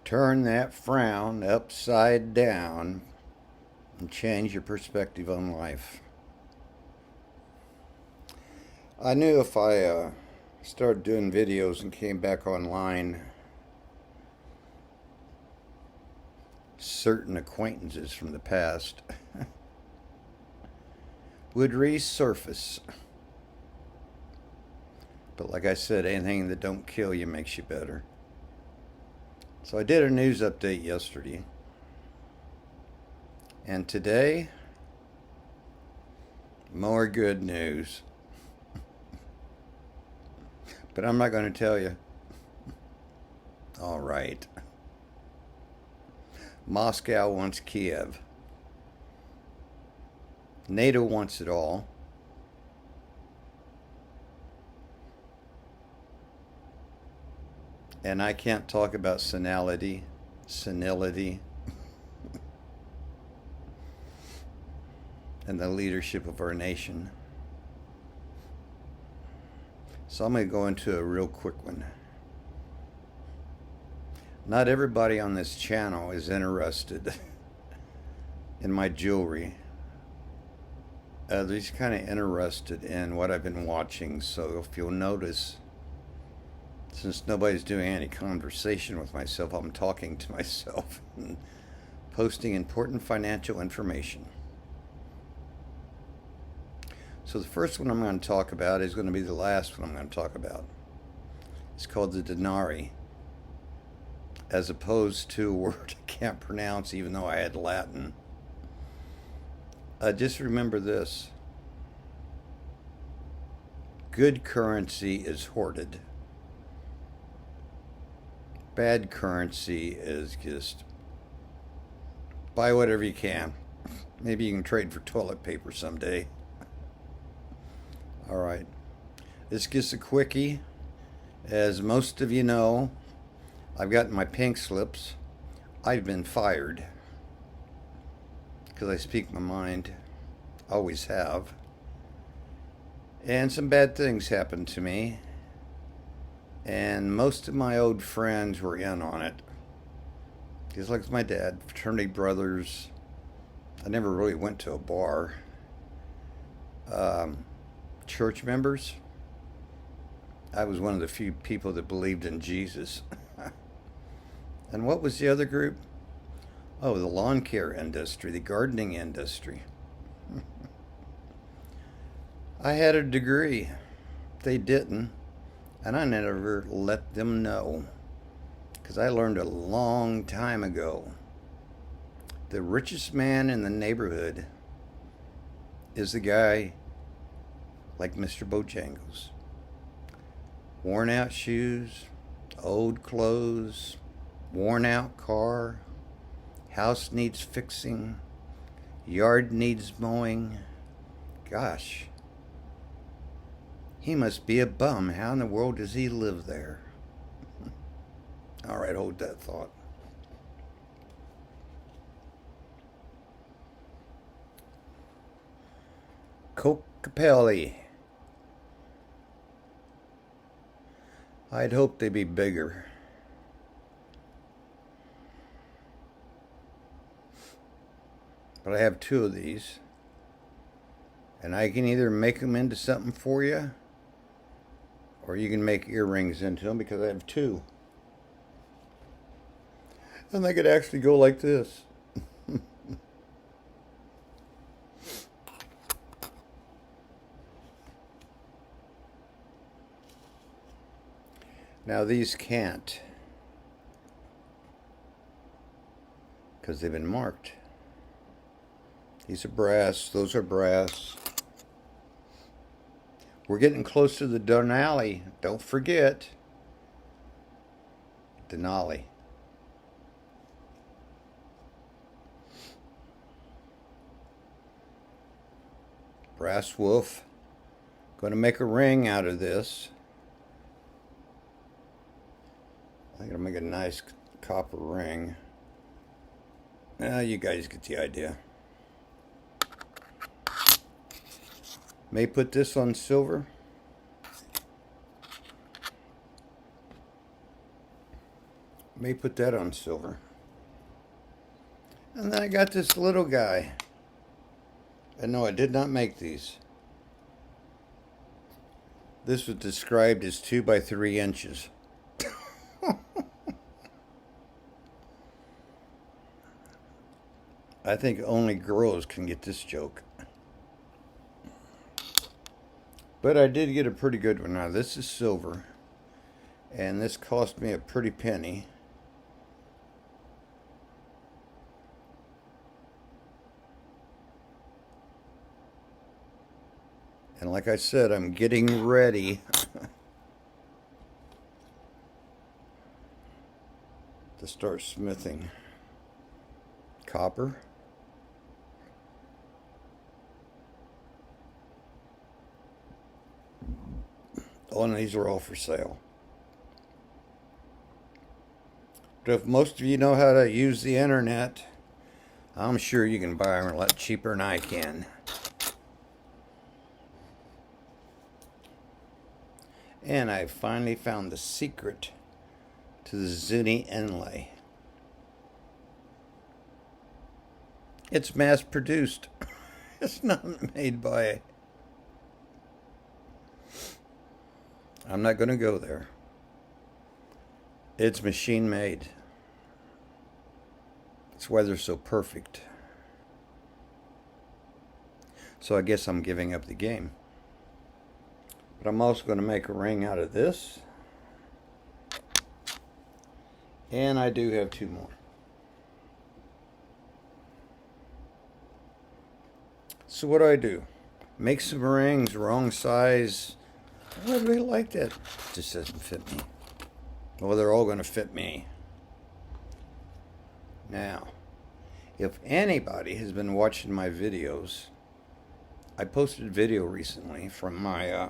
Turn that frown upside down and change your perspective on life. I knew if I started doing videos and came back online, certain acquaintances from the past would resurface. But like I said, anything that don't kill you makes you better. So I did a news update yesterday. And today, more good news. But I'm not going to tell you. All right. Moscow wants Kiev. NATO wants it all. And I can't talk about senility, and the leadership of our nation. So I'm going to go into a real quick one. Not everybody on this channel is interested in my jewelry. They're just kind of interested in what I've been watching. So if you'll notice, since nobody's doing any conversation with myself, I'm talking to myself and posting important financial information. So the first one I'm going to talk about is going to be the last one I'm going to talk about. It's called the denarii, as opposed to a word I can't pronounce even though I had Latin. Just remember this. Good currency is hoarded. Bad currency is just buy whatever you can. Maybe you can trade for toilet paper someday. All right. This gets a quickie. As most of you know, I've gotten my pink slips. I've been fired because I speak my mind. Always have. And some bad things happened to me. And most of my old friends were in on it. Just like my dad, fraternity brothers. I never really went to a bar. Church members. I was one of the few people that believed in Jesus. And what was the other group? Oh, the lawn care industry, the gardening industry. I had a degree. They didn't. And I never let them know. Because I learned a long time ago. The richest man in the neighborhood is the guy like Mr. Bojangles. Worn out shoes, old clothes, worn out car, house needs fixing, yard needs mowing. Gosh, he must be a bum. How in the world does he live there? All right, hold that thought. Coca-Cola. I'd hoped they'd be bigger. But I have two of these. And I can either make them into something for you, or you can make earrings into them, because I have two. And they could actually go like this. Now these can't, because they've been marked. These are brass, those are brass. We're getting close to the Denali. Don't forget. Denali. Brass wolf. Going to make a ring out of this. I'm going to make a nice copper ring. You guys get the idea. May put this on silver. May put that on silver. And then I got this little guy. And no, I did not make these. This was described as 2 by 3 inches. I think only girls can get this joke. But I did get a pretty good one. Now this is silver. And this cost me a pretty penny. And like I said, I'm getting ready to start smithing copper. Oh, and these are all for sale. But if most of you know how to use the internet, I'm sure you can buy them a lot cheaper than I can. And I finally found the secret to the Zuni inlay. It's mass produced. It's not made by... I'm not going to go there. It's machine made. That's why they're so perfect. So I guess I'm giving up the game. But I'm also going to make a ring out of this. And I do have 2 more. So what do? Make some rings, wrong size. I really like that. It just doesn't fit me. Well, they're all going to fit me. Now, if anybody has been watching my videos, I posted a video recently from my...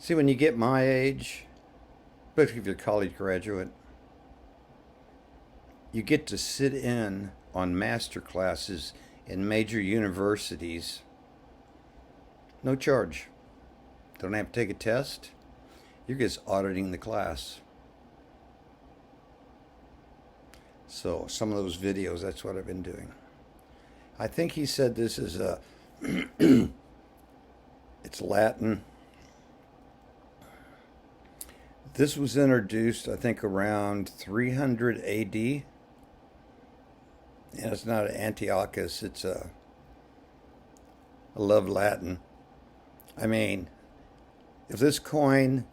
see, when you get my age, especially if you're a college graduate, you get to sit in on master classes in major universities. No charge. Don't have to take a test. You're just auditing the class. So some of those videos, that's what I've been doing. I think he said this is a... it's Latin. This was introduced, I think, around 300 AD. And it's not an Antiochus, it's a... I love Latin. I mean, if this coin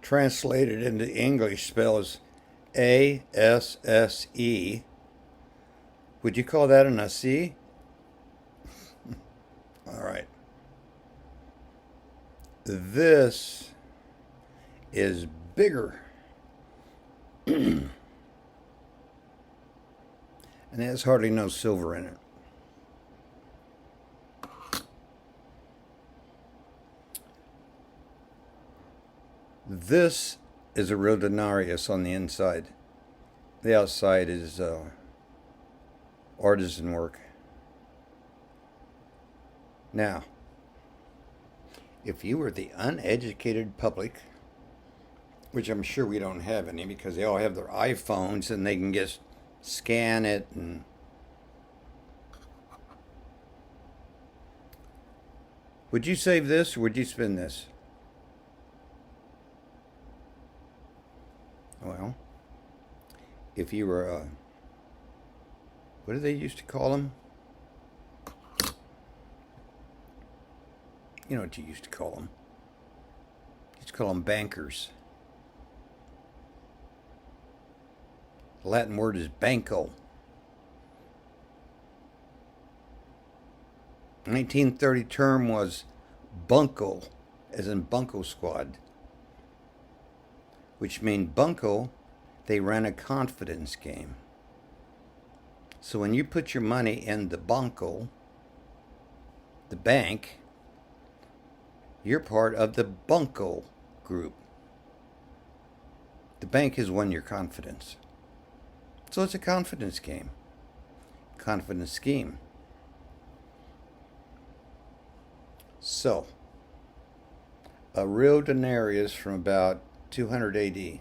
translated into English spells ASSE, would you call that an AC? All right. This is bigger. And it has hardly no silver in it. This is a real denarius on the inside. The outside is artisan work. Now, if you were the uneducated public, which I'm sure we don't have any because they all have their iPhones and they can just scan it and... Would you save this or would you spend this? Well, if you were a... what do they used to call them? You know what you used to call them. You used to call them bankers. The Latin word is banco. 1930 term was bunco, as in bunco squad. Which means bunco, they ran a confidence game. So when you put your money in the banco, the bank, you're part of the bunco group. The bank has won your confidence. So it's a confidence game. Confidence scheme. So, a real denarius from about 200 AD.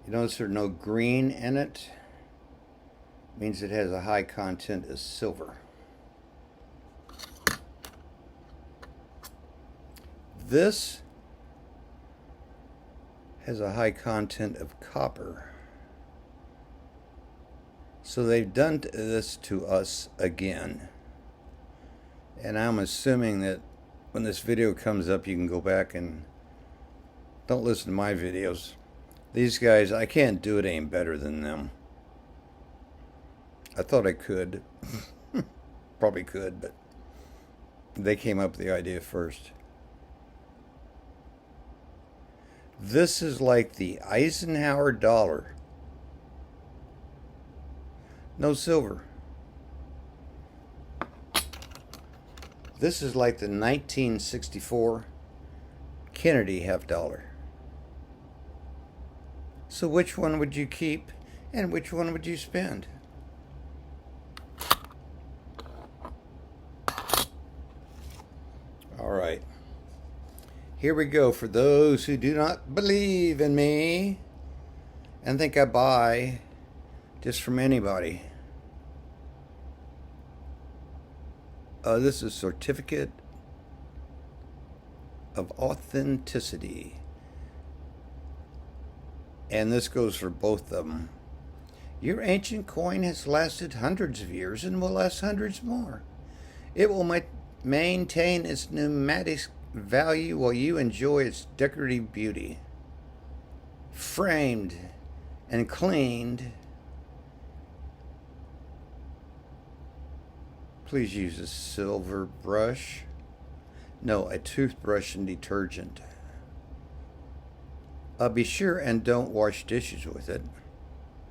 You notice there's no green in it. Means it has a high content of silver. This has a high content of copper. So they've done this to us again. And I'm assuming that when this video comes up, you can go back and don't listen to my videos. These guys, I can't do it any better than them. I thought I could. Probably could, but they came up with the idea first. This is like the Eisenhower dollar. No silver. This is like the 1964 Kennedy half dollar. So which one would you keep and which one would you spend? All right. Here we go. For those who do not believe in me and think I buy just from anybody. This is a certificate of authenticity. And this goes for both of them. Your ancient coin has lasted hundreds of years and will last hundreds more. It will maintain its pneumatic value while you enjoy its decorative beauty. Framed and cleaned. Please use a silver brush. No, a toothbrush and detergent. Be sure and don't wash dishes with it.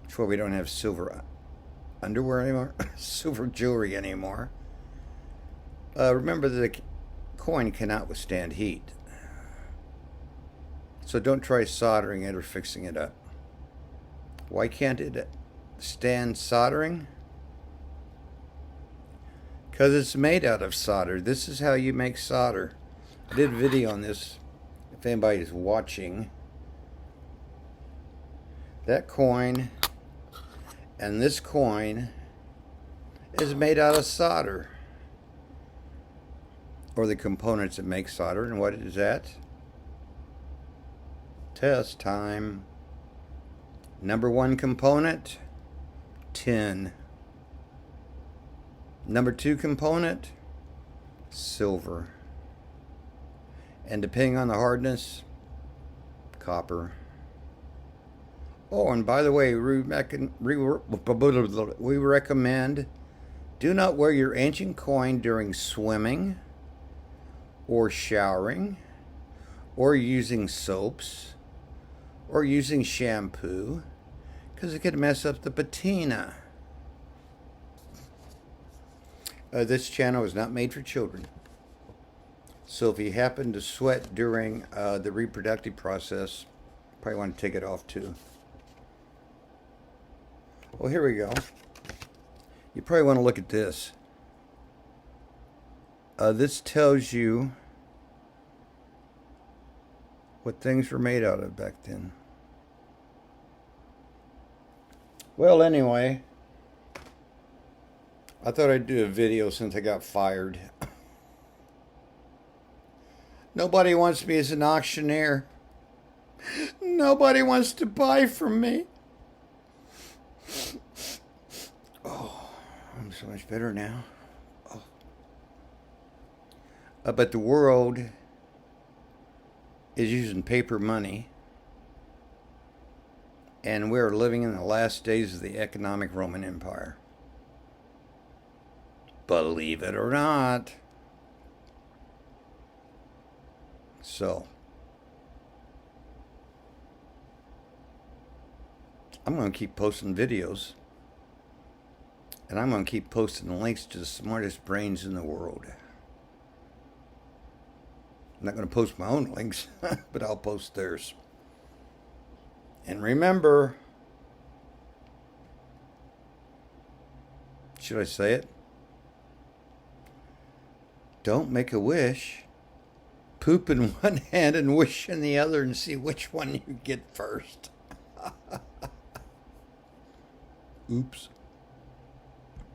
That's why we don't have silver underwear anymore, silver jewelry anymore. Remember that the coin cannot withstand heat. So don't try soldering it or fixing it up. Why can't it stand soldering? Because it's made out of solder. This is how you make solder. I did a video on this, if anybody's watching. That coin and this coin is made out of solder. Or the components that make solder. And what is that? Test time. Number one component, tin. Number two component, silver. And depending on the hardness, copper. Oh, and by the way, we recommend do not wear your ancient coin during swimming or showering or using soaps or using shampoo because it could mess up the patina. This channel is not made for children. So if you happen to sweat during the reproductive process, probably want to take it off too. Well, here we go. You probably want to look at this. This tells you what things were made out of back then. Well, anyway, I thought I'd do a video since I got fired. Nobody wants me as an auctioneer. Nobody wants to buy from me. Oh, I'm so much better now. Oh. But the world is using paper money. And we're living in the last days of the economic Roman Empire. Believe it or not. So, I'm going to keep posting videos. And I'm going to keep posting links to the smartest brains in the world. I'm not going to post my own links, but I'll post theirs. And remember, should I say it? Don't make a wish. Poop in one hand and wish in the other and see which one you get first. Oops.